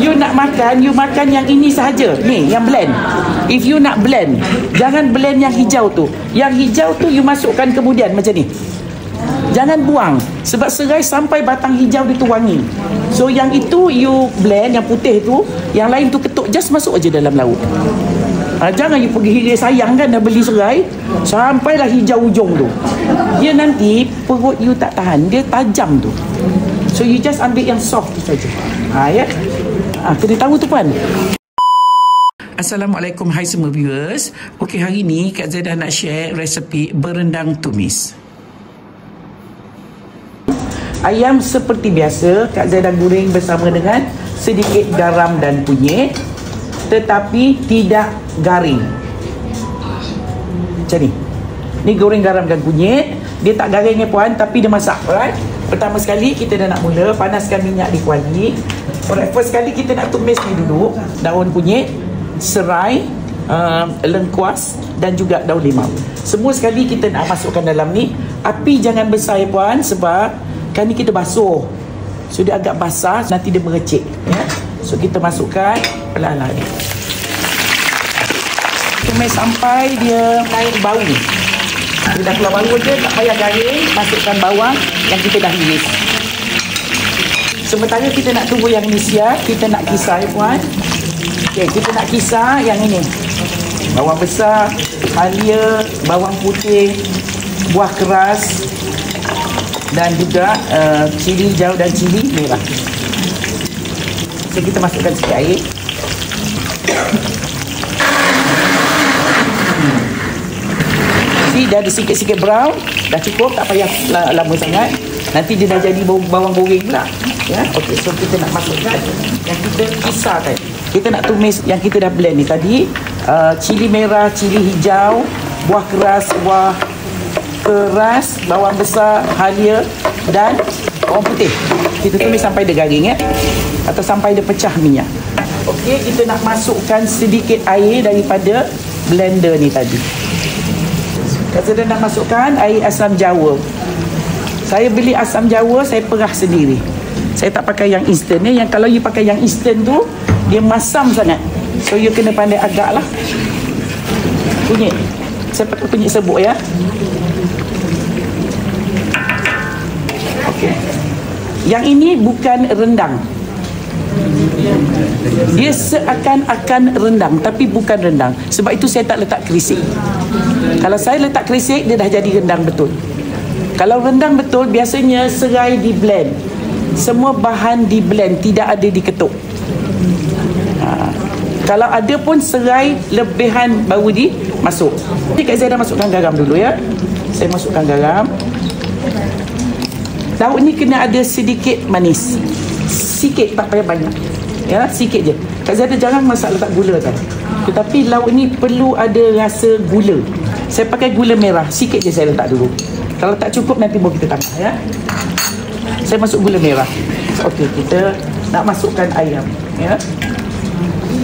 You nak makan, you makan yang ini sahaja. Ni, yang blend. If you nak blend, jangan blend yang hijau tu. Yang hijau tu you masukkan kemudian macam ni. Jangan buang. Sebab serai sampai batang hijau dia tu wangi. So yang itu you blend, yang putih tu. Yang lain tu ketuk, just masuk aja dalam lauk. Jangan you pergi hiris sayang kan dah beli serai sampailah hijau ujung tu. Dia nanti perut you tak tahan. Dia tajam tu. So you just ambil yang soft tu saja. Ya. Kena tahu tu puan. Assalamualaikum, hai semua viewers. Okey, hari ni Kak Zaidah nak share resepi berendang tumis. Ayam seperti biasa Kak Zaidah goreng bersama dengan sedikit garam dan kunyit, tetapi tidak garing. Macam ni. Ni goreng garam dan kunyit. Dia tak garing ya puan, tapi dia masak. Alright. Pertama sekali kita dah nak mula panaskan minyak di kuali. Alright, first sekali kita nak tumis ni dulu. Daun kunyit, serai, lengkuas dan juga daun limau. Semua sekali kita nak masukkan dalam ni. Api jangan besar ya puan, sebab kan ni kita basuh. So dia agak basah, nanti dia merecik ya. So kita masukkan pelan-pelan. Tumis sampai dia bau. Dia dah keluar bau je, tak payah garing. Masukkan bawang yang kita dah iris. Sementara kita nak tunggu yang ni siap, kita nak kisar ya puan. Okay, kita nak kisar yang ini. Bawang besar, halia, bawang putih, buah keras dan juga cili hijau dan cili merah. So kita masukkan sikit air. Dah ada sikit-sikit brown, dah cukup, tak payah lama sangat. Nanti dia dah jadi bawang goreng pula. Ya, okey. So kita nak masukkan yang kita kisarkan. Kita nak tumis yang kita dah blend ni tadi, cili merah, cili hijau, buah keras, bawang besar, halia dan bawang putih. Kita tumis sampai dia garing ya, atau sampai dia pecah minyak. Okey, kita nak masukkan sedikit air daripada blender ni tadi. Kak Zaidah nak masukkan air asam jawa. Saya beli asam jawa, saya perah sendiri. Saya tak pakai yang instant ni. Yang kalau you pakai yang instant tu, dia masam sangat. So you kena pandai agak lah. Kunyit. Saya pakai kunyit serbuk ya. Okey. Yang ini bukan rendang. Dia seakan-akan rendang, tapi bukan rendang. Sebab itu saya tak letak kerisik. Kalau saya letak kerisik, dia dah jadi rendang betul. Kalau rendang betul, biasanya serai di blend. Semua bahan di blend, tidak ada diketuk. Kalau ada pun serai lebihan baru dimasuk. Jadi Kak Zaidah masukkan garam dulu ya. Saya masukkan garam. Lauk ni kena ada sedikit manis. Sikit, tak payah banyak. Ya, sikit je. Kak Zaidah jangan masak letak gula tau. Tetapi lauk ni perlu ada rasa gula. Saya pakai gula merah. Sikit je saya letak dulu. Kalau tak cukup nanti baru kita tambah ya. Saya masuk gula merah. Okey, kita nak masukkan ayam ya.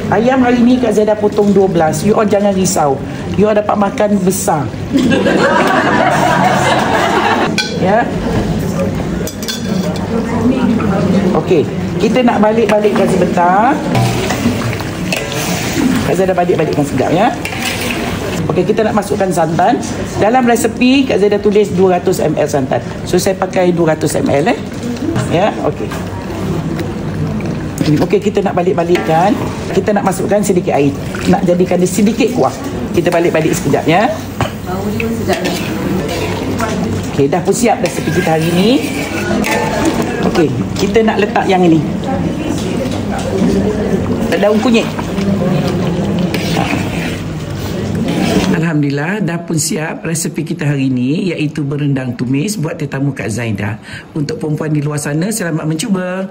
Ayam hari ni Kak Zaidah potong 12. You all jangan risau. You all dapat makan besar. Ya. Okey, kita nak balik-balikkan sebentar. Kak Zaidah balik-balikkan sekejap ya. Okey, kita nak masukkan santan. Dalam resepi Kak Zaidah tulis 200 ml santan. So saya pakai 200 ml ya, okey. Okey, kita nak balik-balikkan. Kita nak masukkan sedikit air. Nak jadikan dia sedikit kuah. Kita balik-balik sekejap ya. Bau dia sedap. Okey, dah pun siap resepi kita hari ni. Okey, kita nak letak yang ini. Daun kunyit. Alhamdulillah, dah pun siap resepi kita hari ini, iaitu berendang tumis buat tetamu Kak Zaidah. Untuk perempuan di luar sana, selamat mencuba.